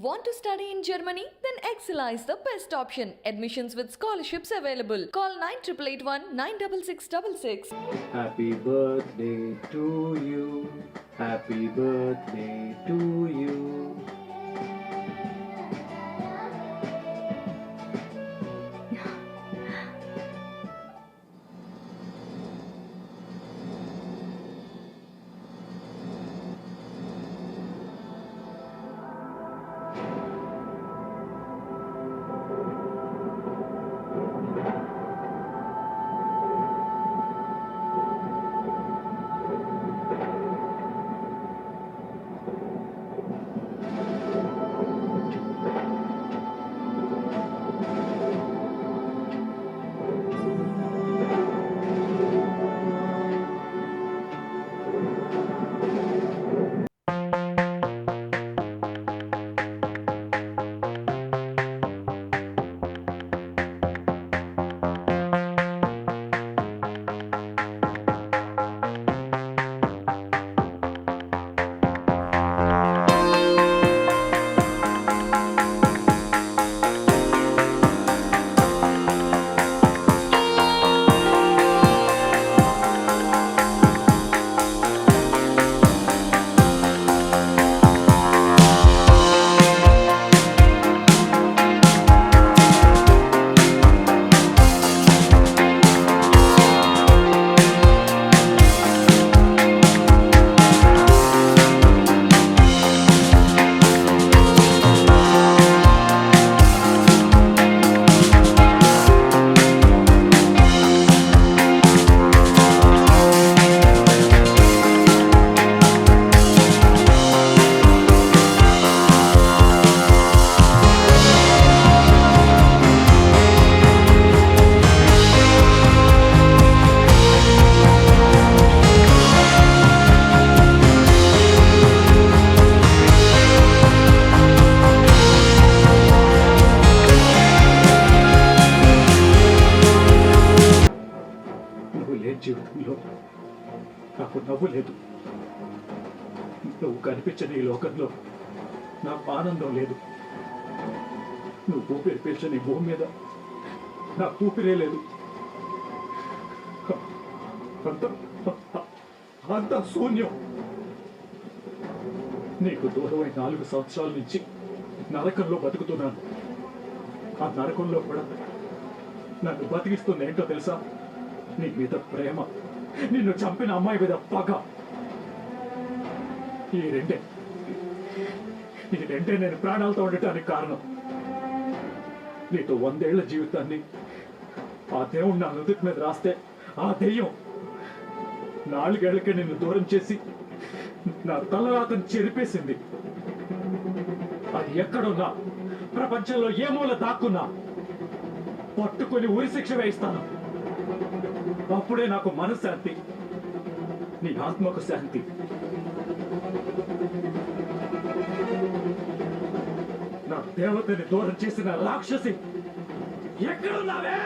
Want to study in Germany? Then Excella is the best option. Admissions with scholarships available. Call 9881 96666. Happy birthday to you. Happy birthday to you. నువ్వు లేని జీవితంలో నాకు నవ్వు లేదు. నువ్వు కనిపించని ఈ లోకంలో నాకు ఆనందం లేదు. నువ్వు ఊపిరి పీల్చని ఈ భూమి మీద నాకు ఊపిరే లేదు. అంత అంత శూన్యం. నీకు దూరమై 4 సంవత్సరాల నుంచి నరకంలో బతుకుతున్నాను. ఆ నరకంలో కూడా నన్ను బతికిస్తుంది ఏంటో తెలుసా? నీ మీద ప్రేమ, నిన్ను చంపిన అమ్మాయి మీద పగ. ఈ రెండే నేను ప్రాణాలతో ఉండటానికి కారణం. నీతో 100 ఏళ్ల జీవితాన్ని ఆ దేవుడు నా నుదుటి మీద రాస్తే ఆ దెయ్యం 4 ఏళ్లకే నిన్ను దూరం చేసి నా తలరాతను చెరిపేసింది. అది ఎక్కడున్నా, ప్రపంచంలో ఏ మూల దాక్కున్నా పట్టుకొని ఉరి శిక్ష వేయిస్తాను. అప్పుడే నాకు మనశ్శాంతి, నీ ఆత్మకు శాంతి. నా దేవతని దూరం చేసిన రాక్షసి ఎక్కడున్నావే?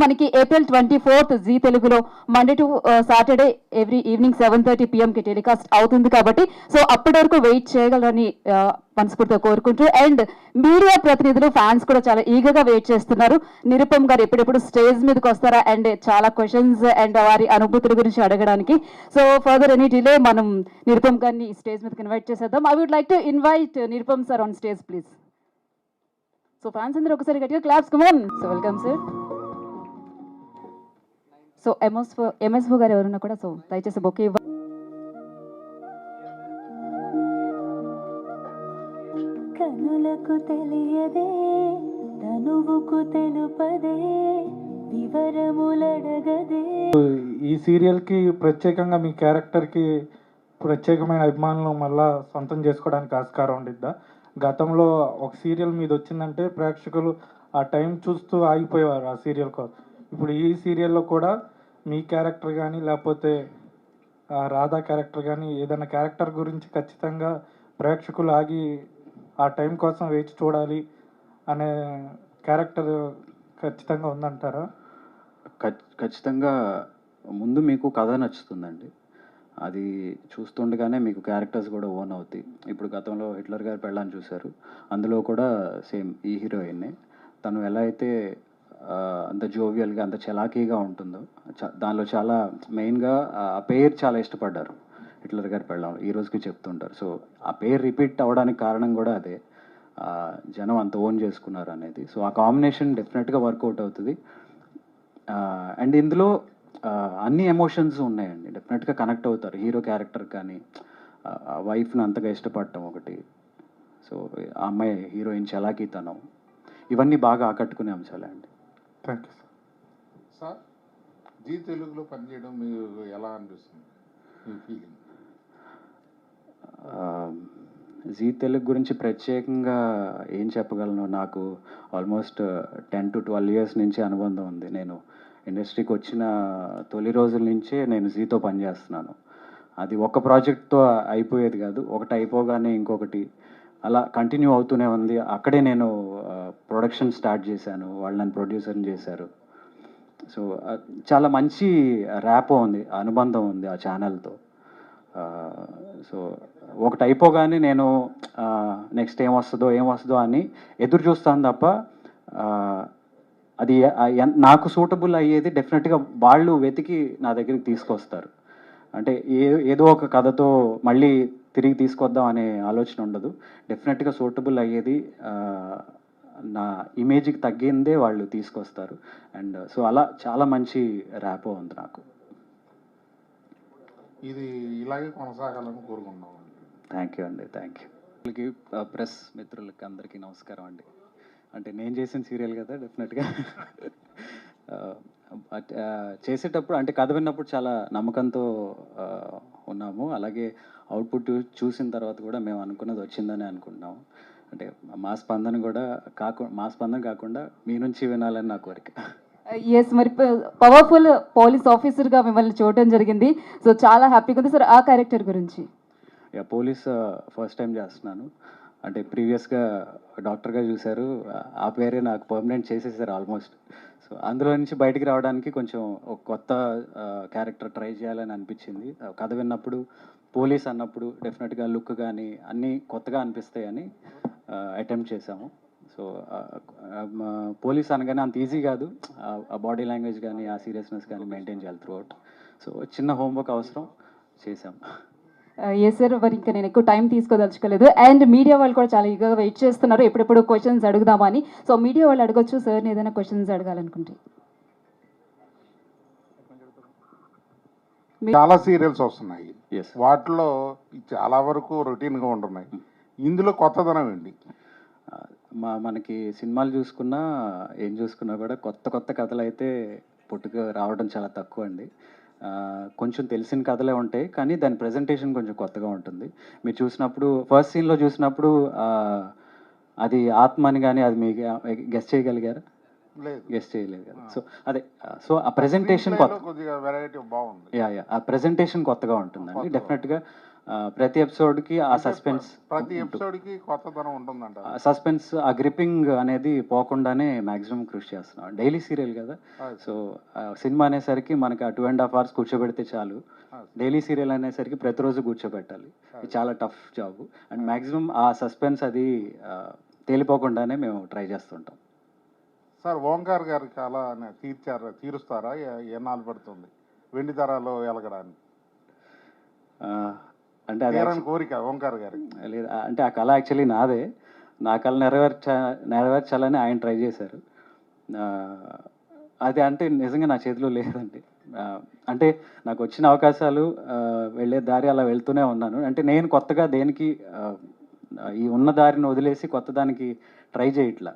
మనకి April 24th జీ తెలుగులో Monday to Saturday every evening 7:30 PM కి టెలికాస్ట్ అవుతుంది కాబట్టి సో అప్పటి వరకు వెయిట్ చేయగలరని మనస్ఫూర్తిగా కోరుకుంటూ, అండ్ మీడియా ప్రతినిధులు ఫ్యాన్స్ కూడా చాలా ఈగగా వెయిట్ చేస్తున్నారు. నిరుపమ్ గారు ఎప్పుడెప్పుడు స్టేజ్ మీదకి వస్తారా అండ్ చాలా క్వశ్చన్స్ అండ్ వారి అనుభూతుల గురించి అడగడానికి. సో ఫర్దర్ ఎనీ డిలే, మనం నిరుపమ్ గారిని స్టేజ్ మీదకి ఇన్వైట్ చేసేద్దాం. I would like to invite Nirupam sir on stage please. So fans అందరూ ఒకసారి గట్టిగా claps. Come on. So welcome sir. So MSO గారు ఎవరున్నా కూడా సో దయచేసి బొకే కనులకు తెలియదే తనువుకు తెలుపదే వివరములడగదే. ఈ సీరియల్కి ప్రత్యేకంగా మీ క్యారెక్టర్కి ప్రత్యేకమైన అభిమానులు మళ్ళా సొంతం చేసుకోవడానికి ఆస్కారం ఉండిద్దా? గతంలో ఒక సీరియల్ మీద వచ్చిందంటే ప్రేక్షకులు ఆ టైం చూస్తూ ఆగిపోయేవారు ఆ సీరియల్ కోసం. ఇప్పుడు ఈ సీరియల్లో కూడా మీ క్యారెక్టర్ కానీ లేకపోతే రాధా క్యారెక్టర్ కానీ ఏదైనా క్యారెక్టర్ గురించి ఖచ్చితంగా ప్రేక్షకులు ఆగి ఆ టైం కోసం వేచి చూడాలి అనే క్యారెక్టర్ ఖచ్చితంగా ఉందంటారా? ఖచ్చితంగా ముందు మీకు కథ నచ్చుతుందండి. అది చూస్తుండగానే మీకు క్యారెక్టర్స్ కూడా ఓన్ అవుతాయి. ఇప్పుడు గతంలో హిట్లర్ గారి పెళ్ళాన్ని చూశారు, అందులో కూడా సేమ్ ఈ హీరోయిన్నే. తను ఎలా అయితే అంత జోవియల్గా అంత చలాకీగా ఉంటుందో దానిలో చాలా మెయిన్గా ఆ పేరు చాలా ఇష్టపడ్డారు హిట్లర్ గారి పెళ్ళాం, ఈ రోజుకి చెప్తుంటారు. సో ఆ పేరు రిపీట్ అవ్వడానికి కారణం కూడా అదే, జనం అంత ఓన్ చేసుకున్నారు అనేది. సో ఆ కాంబినేషన్ డెఫినెట్గా వర్కౌట్ అవుతుంది. అండ్ ఇందులో అన్ని ఎమోషన్స్ ఉన్నాయండి, డెఫినెట్గా కనెక్ట్ అవుతారు. హీరో క్యారెక్టర్ కానీ వైఫ్ని అంతగా ఇష్టపడటం ఒకటి, సో ఆ అమ్మాయి హీరోయిన్ చలాకీతనం, ఇవన్నీ బాగా ఆకట్టుకునే అంశాలే అండి. Thank you sir. Sir, Zee తెలుగులో పనిచేయడం మీకు ఎలా అనిపిస్తుంది, మీ ఫీలింగ్? జీ తెలుగు గురించి ప్రత్యేకంగా ఏం చెప్పగలను, నాకు ఆల్మోస్ట్ 10 to 12 years నుంచి అనుబంధం ఉంది. నేను ఇండస్ట్రీకి వచ్చిన తొలి రోజుల నుంచే నేను జీతో పనిచేస్తున్నాను. అది ఒక ప్రాజెక్ట్తో అయిపోయేది కాదు, ఒకటి అయిపోగానే ఇంకొకటి అలా కంటిన్యూ అవుతూనే ఉంది. అక్కడే నేను ప్రొడక్షన్ స్టార్ట్ చేశాను, వాళ్ళు నన్ను ప్రొడ్యూసర్ని చేశారు. సో చాలా మంచి ర్యాపో ఉంది, అనుబంధం ఉంది ఆ ఛానల్తో. సో ఒకటి అయిపోగానే నేను నెక్స్ట్ ఏమొస్తుందో అని ఎదురు చూస్తాను తప్ప అది నాకు సూటబుల్ అయ్యేది డెఫినెట్గా వాళ్ళు వెతికి నా దగ్గరికి తీసుకొస్తారు. అంటే ఏదో ఒక కథతో మళ్ళీ తిరిగి తీసుకొద్దాం అనే ఆలోచన ఉండదు. డెఫినెట్గా సూటబుల్ అయ్యేది నా ఇమేజ్కి తగ్గిందే వాళ్ళు తీసుకొస్తారు. అండ్ సో అలా చాలా మంచి ర్యాపో ఉంది నాకు. ఇది ఇలాగే కొనసాగాలని కోరుకుంటున్నాం. థ్యాంక్ యూ అండి, థ్యాంక్ యూ. వాళ్ళకి ప్రెస్ మిత్రులకి అందరికీ నమస్కారం అండి. అంటే నేను చేసిన సీరియల్ కదా, డెఫినెట్గా చేసేటప్పుడు అంటే కథ విన్నప్పుడు చాలా నమ్మకంతో ఉన్నాము. అలాగే అవుట్పుట్ చూసిన తర్వాత కూడా మేము అనుకున్నది వచ్చిందని అనుకుంటున్నాము. అంటే మా స్పందన కాకుండా మీ నుంచి వినాలని నా కోరిక. ఎస్, మరి పవర్ఫుల్ పోలీస్ ఆఫీసర్గా మిమ్మల్ని చూడటం జరిగింది. సో చాలా హ్యాపీగా ఉంది సార్. ఆ క్యారెక్టర్ గురించి? పోలీస్ ఫస్ట్ టైం చేస్తున్నాను. అంటే ప్రీవియస్గా డాక్టర్గా చూశారు, ఆ పేరే నాకు పర్మనెంట్ చేసేసారు ఆల్మోస్ట్. సో అందులో నుంచి బయటికి రావడానికి కొంచెం ఒక కొత్త క్యారెక్టర్ ట్రై చేయాలని అనిపించింది. కథ విన్నప్పుడు పోలీస్ అన్నప్పుడు డెఫినెట్గా లుక్ కానీ అన్నీ కొత్తగా అనిపిస్తాయని అటెంప్ట్ చేశాము. సో పోలీస్ అనగానే అంత ఈజీ కాదు, ఆ బాడీ లాంగ్వేజ్ కానీ ఆ సీరియస్నెస్ కానీ మెయింటైన్ చేయాలి త్రూ అవుట్. సో చిన్న హోంవర్క్ అవసరం, చేశాం. ఎస్ సార్, మరి ఇంకా నేను ఎక్కువ టైం తీసుకోదలుచుకోలేదు. అండ్ మీడియా వాళ్ళు కూడా చాలా ఈగర్గా వెయిట్ చేస్తున్నారు, ఎప్పుడెప్పుడు క్వశ్చన్స్ అడుగుదామని. సో మీడియా వాళ్ళు అడగొచ్చు సార్ని ఏదైనా క్వశ్చన్స్ అడగాలనుకుంటే. చాలా సీరియల్స్ వస్తున్నాయి, Yes. వాటిలో చాలా వరకు రొటీన్గా ఉంటున్నాయి. ఇందులో కొత్తదనం ఏంటి? మనకి సినిమాలు చూసుకున్నా ఏం చూసుకున్నా కూడా కొత్త కథలు అయితే పుట్టుకు రావడం చాలా తక్కువ అండి. కొంచెం తెలిసిన కథలే ఉంటాయి, కానీ దాని ప్రజెంటేషన్ కొంచెం కొత్తగా ఉంటుంది. మీరు చూసినప్పుడు ఫస్ట్ సీన్లో చూసినప్పుడు అది ఆత్మ అని కానీ అది మీకు గెస్ట్ చేయగలిగారా? లేదు, గెస్ట్ చేయలేదు కదా. సో అదే, సో ఆ ప్రజెంటేషన్ కొత్త, కొద్దిగా వెరైటీ బాగుంది. యా ఆ ప్రజెంటేషన్ కొత్తగా ఉంటుందండి. డెఫినెట్గా ప్రతి ఎపిసోడ్కి ఆ సస్పెన్స్, ప్రతి ఎపిసోడ్కి కొత్తదనం ఉంటుందంట. సస్పెన్స్, ఆ గ్రిప్పింగ్ అనేది పోకుండానే మ్యాక్సిమం కృషి చేస్తున్నాం. డైలీ సీరియల్ కదా, సో సినిమా అనేసరికి మనకి 2.5 hours కూర్చోబెడితే చాలు. డైలీ సీరియల్ అనేసరికి ప్రతిరోజు కూర్చోబెట్టాలి, ఇది చాలా టఫ్ జాబ్. అండ్ మ్యాక్సిమం ఆ సస్పెన్స్ అది తేలిపోకుండానే మేము ట్రై చేస్తుంటాం. సార్, ఓంకార్ గారికి అలా తీరుస్తారా? ఎన్నాళ్ళు పడుతుంది వెండి తరాలో ఎలగడానికి? అంటే అది కోరిక ఓంకార్ గారికి లేదు, అంటే ఆ కళ యాక్చువల్లీ నాదే. నా కళ నెరవేర్చాలని ఆయన ట్రై చేశారు. అది అంటే నిజంగా నా చేతిలో లేదండి. అంటే నాకు వచ్చిన అవకాశాలు, వెళ్ళే దారి అలా వెళ్తూనే ఉన్నాను. అంటే నేను కొత్తగా దేనికి ఈ ఉన్న దారిని వదిలేసి కొత్త దానికి ట్రై చేయట్లా.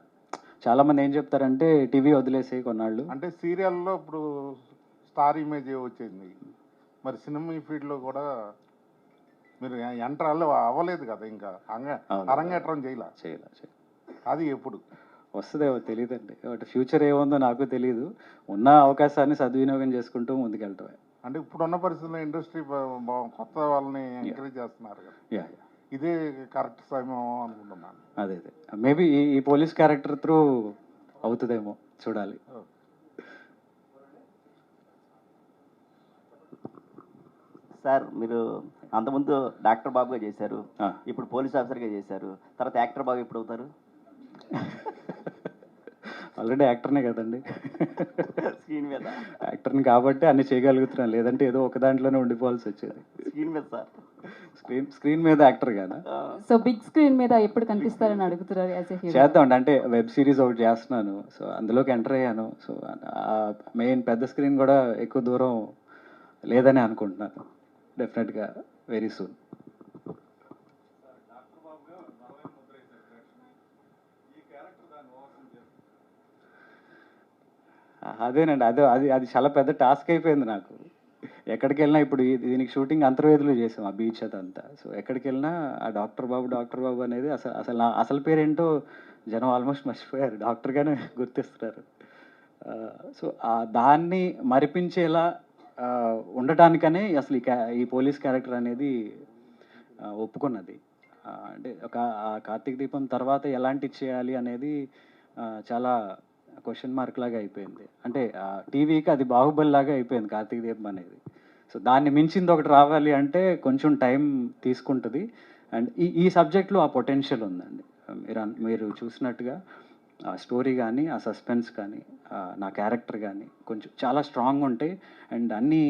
చాలామంది ఏం చెప్తారంటే టీవీ వదిలేసి కొన్నాళ్ళు. అంటే సీరియల్లో ఇప్పుడు స్టార్ ఇమేజ్ వచ్చింది, మరి సినిమా ఫీల్డ్లో కూడా మీరు ఎంటర్ అవ్వలేదు కదా, ఇంకా అరంగేట్రం చేయాల. అది ఎప్పుడు వస్తుందేమో తెలియదండి, బట్ ఫ్యూచర్ ఏముందో నాకు తెలియదు. ఉన్న అవకాశాన్ని సద్వినియోగం చేసుకుంటూ ముందుకెళ్ళటమే. అంటే ఇప్పుడున్న పరిస్థితుల్లో ఇండస్ట్రీ కొత్త వాళ్ళని ఎంకరేజ్ చేస్తున్నారు కదా, యా ఇదే కరెక్ట్ సమయం అనుకుంటున్నాను. అదే మేబీ ఈ పోలీస్ క్యారెక్టర్ త్రూ అవుతుందేమో, చూడాలి. సార్ మీరు అంతకుముందు డాక్టర్ బాబుగా చేశారు, ఆ. ఇప్పుడు పోలీస్ ఆఫీసర్గా చేశారు, తర్వాత యాక్టర్ బాబు ఎప్పుడు అవుతారు? ఆల్రెడీ యాక్టర్నే కదండి. స్క్రీన్ మీద యాక్టర్ని కాబట్టి అన్ని చేయగలుగుతున్నాను, లేదంటే ఏదో ఒక దాంట్లోనే ఉండిపోవాల్సి వచ్చేది. స్క్రీన్ మీద సార్. స్క్రీన్ మీద యాక్టర్ కదా. సో బిగ్ స్క్రీన్ మీద ఎప్పుడు కనిపిస్తారని అడుగుతున్నారు యాజ్ ఎ హీరో. చేద్దామండి, అంటే వెబ్ సిరీస్ ఒకటి చేస్తున్నాను, సో అందులోకి ఎంటర్ అయ్యాను. సో మెయిన్ పెద్ద స్క్రీన్ కూడా ఎక్కువ దూరం లేదని అనుకుంటున్నాను. డెఫినెట్గా వెరీ సూన్. అదేనండి, అది అది చాలా పెద్ద టాస్క్ అయిపోయింది నాకు. ఎక్కడికి వెళ్ళినా ఇప్పుడు దీనికి షూటింగ్ అంతర్వేదిలో చేసాం, ఆ బీచ్ అదంతా. సో ఎక్కడికి వెళ్ళినా ఆ డాక్టర్ బాబు అనేది అసలు నా అసలు పేరేంటో జనం ఆల్మోస్ట్ మర్చిపోయారు, డాక్టర్గానే గుర్తిస్తున్నారు. సో దాన్ని మరిపించేలా ఉండటానికనే అసలు ఈ పోలీస్ క్యారెక్టర్ అనేది ఒప్పుకున్నది. అంటే ఆ కార్తీక దీపం తర్వాత ఎలాంటి చేయాలి అనేది చాలా క్వశ్చన్ మార్క్ లాగా అయిపోయింది. అంటే టీవీకి అది బాహుబలి లాగా అయిపోయింది కార్తీక దీపం అనేది. సో దాన్ని మించింది ఒకటి రావాలి అంటే కొంచెం టైం తీసుకుంటుంది. అండ్ ఈ సబ్జెక్ట్లో ఆ పొటెన్షియల్ ఉందండి. మీరు చూసినట్టుగా ఆ స్టోరీ కానీ, ఆ సస్పెన్స్ కానీ, నా క్యారెక్టర్ కానీ కొంచెం చాలా స్ట్రాంగ్ ఉంటాయి. అండ్ అన్నీ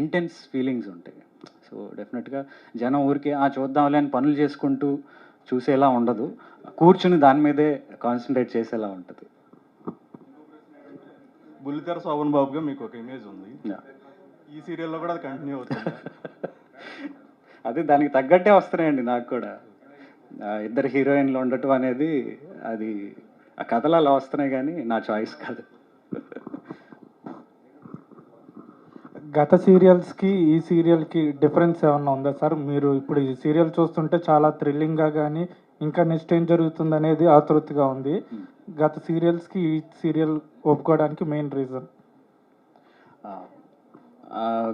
ఇంటెన్స్ ఫీలింగ్స్ ఉంటాయి. సో డెఫినెట్గా జనం ఊరికే చూద్దాంలే అని పనులు చేసుకుంటూ చూసేలా ఉండదు, కూర్చుని దాని మీదే కాన్సన్ట్రేట్ చేసేలా ఉంటుంది. బుల్లితెర శోభన్ బాబుగా మీకు ఒక ఇమేజ్ ఉంది, ఈ సీరియల్లో కూడా అది కంటిన్యూ అవుతుంది. అదే దానికి తగ్గట్టే వస్తున్నాయండి నాకు కూడా. ఇద్దరు హీరోయిన్లు ఉండటం అనేది అది ఆ కథలు అలా వస్తున్నాయి, కానీ నా చాయిస్ కాదు. గత సీరియల్స్కి ఈ సీరియల్కి డిఫరెన్స్ ఏమన్నా ఉందా సార్? మీరు ఇప్పుడు ఈ సీరియల్ చూస్తుంటే చాలా థ్రిల్లింగ్గా కానీ ఇంకా నెక్స్ట్ ఏం జరుగుతుంది అనేది ఆతృతగా ఉంది. గత సీరియల్స్కి ఈ సీరియల్ ఒప్పుకోవడానికి మెయిన్ రీజన్?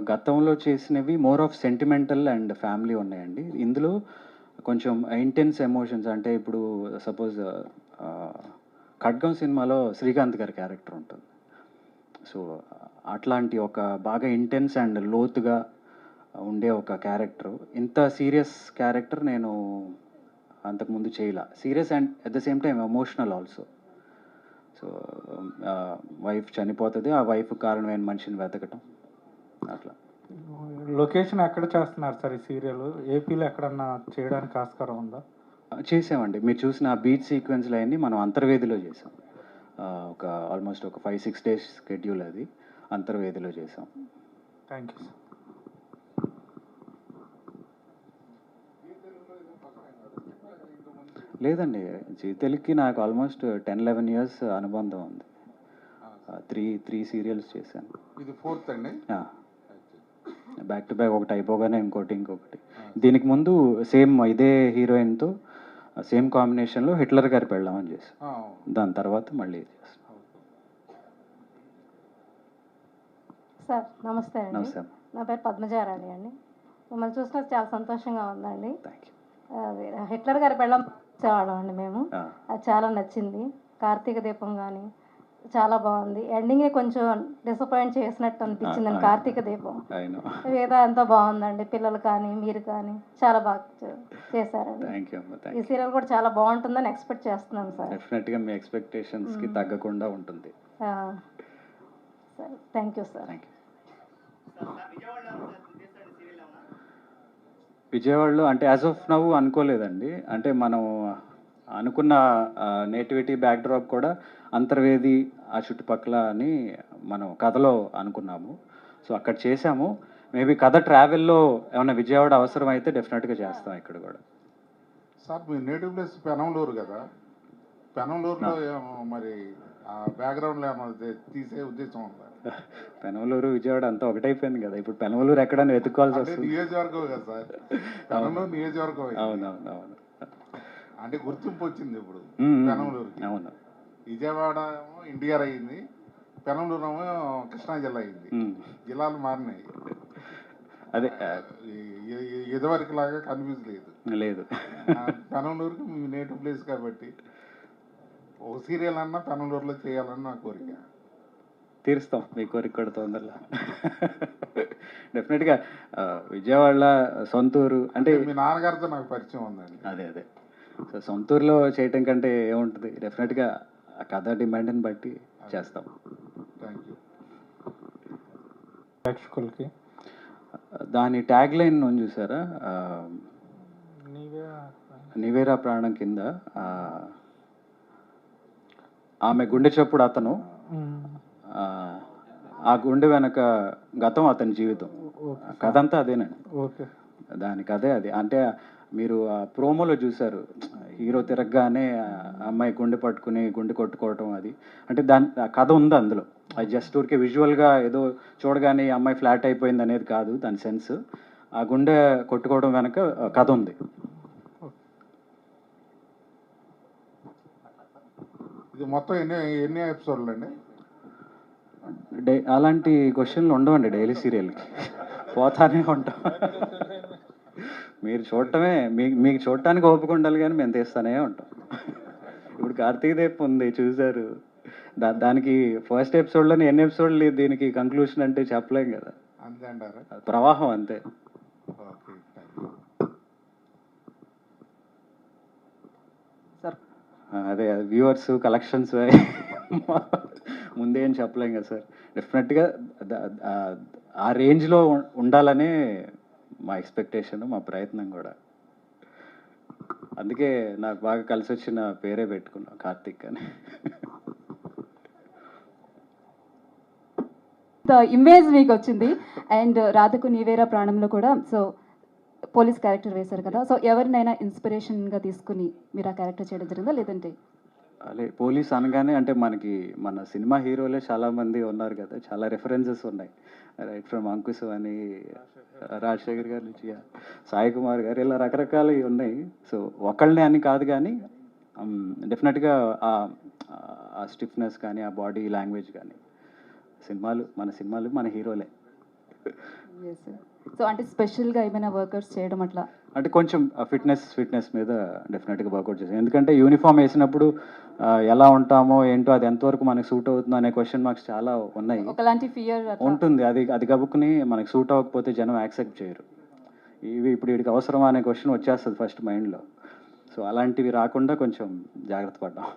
గతంలో చేసినవి more of sentimental and family ఉన్నాయండి. ఇందులో కొంచెం ఇంటెన్స్ ఎమోషన్స్, అంటే ఇప్పుడు సపోజ్ ఖడ్గం సినిమాలో శ్రీకాంత్ గారి క్యారెక్టర్ ఉంటుంది. సో అట్లాంటి ఒక బాగా ఇంటెన్స్ అండ్ లోతుగా ఉండే ఒక క్యారెక్టర్, ఇంత సీరియస్ క్యారెక్టర్ నేను అంతకుముందు చేయలే. Serious and at the same time emotional also. So wife చనిపోతుంది, ఆ వైఫ్ కారణమైన మనిషిని వెతకటం, అట్లా. లొకేషన్ ఎక్కడ చేస్తున్నారు సార్ ఈ సీరియల్? ఏపీలో ఎక్కడన్నా చేయడానికి ఆస్కారం ఉందా? చేసామండి, మీరు చూసిన బీచ్ సీక్వెన్స్లో అన్నీ మనం అంతర్వేదిలో చేసాం. ఒక ఆల్మోస్ట్ ఒక 5-6 days షెడ్యూల్ అది అంతర్వేదిలో చేసాం. Thank you sir. లేదండి, జీ తెలుగుకి నాకు ఆల్మోస్ట్ 10-11 years అనుబంధం ఉంది. త్రీ సీరియల్స్ చేశాను. ఇది 4th అండి? బ్యాక్ టు బ్యాక్, ఒకటి అయిపోగానే ఇంకొకటి. దీనికి ముందు సేమ్ ఇదే హీరోయిన్తో సేమ్ కాంబినేషన్లో హిట్లర్ గారి పెళ్ళామని చేశాను. దాని తర్వాత మళ్ళీ చేస్తాను. సార్ నమస్తే అండి. నమస్తే. నా పేరు పద్మజారాణి అండి. మిమ్మల్ని చూసినా చాలా సంతోషంగా ఉందండి. Thank you. హిట్లర్ గారి పెళ్ళం చూసేవాళ్ళం అండి మేము, అది చాలా నచ్చింది. కార్తీక దీపం కానీ చాలా బాగుంది. ఎండింగే కొంచెం డిసప్పాయింట్ చేసినట్టు అనిపించిందండి కార్తీక దీపం. ఏదో అంతా బాగుందండి, పిల్లలు కానీ మీరు కానీ చాలా బాగా చేశారండి. ఈ సీరియల్ కూడా చాలా బాగుంటుందని ఎక్స్పెక్ట్ చేస్తున్నాను సార్. డెఫినెట్గా మీ ఎక్స్పెక్టేషన్స్కి తగ్గకుండా ఉంటుంది. Sir thank you sir. Thank you. విజయవాడలో అంటే యాజ్ ఆఫ్ నవ్ అనుకోలేదండి. అంటే మనం అనుకున్న నేటివిటీ బ్యాక్డ్రాప్ కూడా అంతర్వేది ఆ చుట్టుపక్కల అని మనం కథలో అనుకున్నాము. సో అక్కడ చేసాము. మేబీ కథ ట్రావెల్లో ఏమైనా విజయవాడ అవసరం అయితే డెఫినెట్గా చేస్తాం ఇక్కడ కూడా. సార్ మీ నేటివ్ ప్లేస్ పెనంలూరు కదా, పెనంలూరులో మరి ఆ బ్యాక్గ్రౌండ్లో ఏమైనా తీసే ఉద్దేశం ఉందా? పెనమలూరు విజయవాడ అంతా ఒకటైపోయింది కదా, ఇప్పుడు పెనమలూరు ఎక్కడని వెతుక్కోవాల్సి వస్తుంది. నియోజకవర్గం కదా సార్, పెనంలూరు నియోజకవర్గం. అవునవును. అంటే గుర్తింపు వచ్చింది ఇప్పుడు పెనంలూరుకి. అవును. విజయవాడ ఎన్టీఆర్ అయ్యింది, పెనంలూరు కృష్ణా జిల్లా అయింది. జిల్లాలు మారినాయి. అదే ఇదివరకు లాగా కన్ఫ్యూజ్ లేదు. పెనంలూరుకి మీ నేటివ్ ప్లేస్ కాబట్టి ఒక సీరియల్ అన్నా పెనంలూరులో చేయాలని నా కోరిక. తీరుస్తాం మీ కోరిక కూడా తొందరలో. డెఫినెట్గా విజయవాడలో సొంతూరు అంటే మీ నాన్నగారితో నాకు పరిచయం ఉందండి. అదే సో సొంతూరులో చేయటం కంటే ఏముంటుంది, డెఫినెట్గా ఆ కథ డిమాండ్ని బట్టి చేస్తాం. Thank you. ప్రేక్షకులకి దాని ట్యాగ్ లైన్ ఉంది చూసారా, నీవే నివేరా ప్రాణం కింద ఆమె గుండె చప్పుడు అతను, ఆ గుండె వెనక గతం అతని జీవితం, కథ అంతా అదేనండి. ఓకే. దానికి అదే అది అంటే మీరు ఆ ప్రోమోలో చూసారు, హీరో తిరగగానే ఆ అమ్మాయి గుండె పట్టుకుని గుండె కొట్టుకోవటం, అది అంటే ఆ కథ ఉంది అందులో. అది జస్ట్ ఊరికే విజువల్గా ఏదో చూడగానే ఈ అమ్మాయి ఫ్లాట్ అయిపోయింది అనేది కాదు దాని సెన్స్. ఆ గుండె కొట్టుకోవడం వెనక కథ ఉంది. ఇది మొత్తం ఎన్ని ఎపిసోడ్లు అండి? అలాంటి క్వశ్చన్లు ఉండవండి డైలీ సీరియల్కి, పోతానే ఉంటాం. మీరు చూడటమే, మీకు చూడటానికి ఓపిక ఉండాలి కానీ మేము తీస్తానే ఉంటాం. ఇప్పుడు కార్తీక దీపం ఉంది చూసారు, దానికి ఫస్ట్ ఎపిసోడ్లోనే ఎన్ని ఎపిసోడ్లు దీనికి కంక్లూషన్ అంటే చెప్పలేం కదా, అంతే అంటారా? ప్రవాహం అంతే. ఓకే. అదే వ్యూవర్స్ కలెక్షన్స్ ముందే ఏం చెప్పలేం కదా సార్. డెఫినెట్గా ఆ రేంజ్లో ఉండాలనే మా ఎక్స్పెక్టేషన్, మా ప్రయత్నం కూడా. అందుకే నాకు బాగా కలిసి వచ్చిన పేరే పెట్టుకున్నాం, కార్తీక్ అని. ఇమేజ్ మీకు వచ్చింది. అండ్ రాధకు నీవేరా ప్రాణంలో కూడా సో పోలీస్ క్యారెక్టర్ వేశారు కదా, సో ఎవరినైనా ఇన్స్పిరేషన్గా తీసుకుని మీరు ఆ క్యారెక్టర్ చేయడం జరిగిందా, లేదంటే? అదే పోలీస్ అనగానే అంటే మనకి మన సినిమా హీరోలే చాలామంది ఉన్నారు కదా, చాలా రెఫరెన్సెస్ ఉన్నాయి. రైట్ ఫ్రమ్ అంకుశ్ అని, రాజశేఖర్ గారి నుంచి సాయి కుమార్ గారు, ఇలా రకరకాలవి ఉన్నాయి. సో ఒకళ్ళనే అని కాదు కానీ డెఫినెట్గా ఆ స్టిఫ్నెస్ కానీ, ఆ బాడీ లాంగ్వేజ్ కానీ, సినిమాలు మన హీరోలే. సో అంటే స్పెషల్గా ఏమైనా వర్కౌట్స్ చేయడం అట్లా అంటే కొంచెం ఫిట్నెస్ మీద డెఫినెట్గా వర్కౌట్ చేసాం. ఎందుకంటే యూనిఫామ్ వేసినప్పుడు ఎలా ఉంటామో ఏంటో, అది ఎంతవరకు మనకి సూట్ అవుతుందో అనే క్వశ్చన్ మార్క్స్ చాలా ఉన్నాయి. ఒకలాంటి ఫియర్ ఉంటుంది. అది కబుక్కుని మనకి సూట్ అవ్వకపోతే జనం యాక్సెప్ట్ చేయరు. ఇప్పుడు వీడికి అవసరమా అనే క్వశ్చన్ వచ్చేస్తుంది ఫస్ట్ మైండ్లో. సో అలాంటివి రాకుండా కొంచెం జాగ్రత్త పడ్డాం.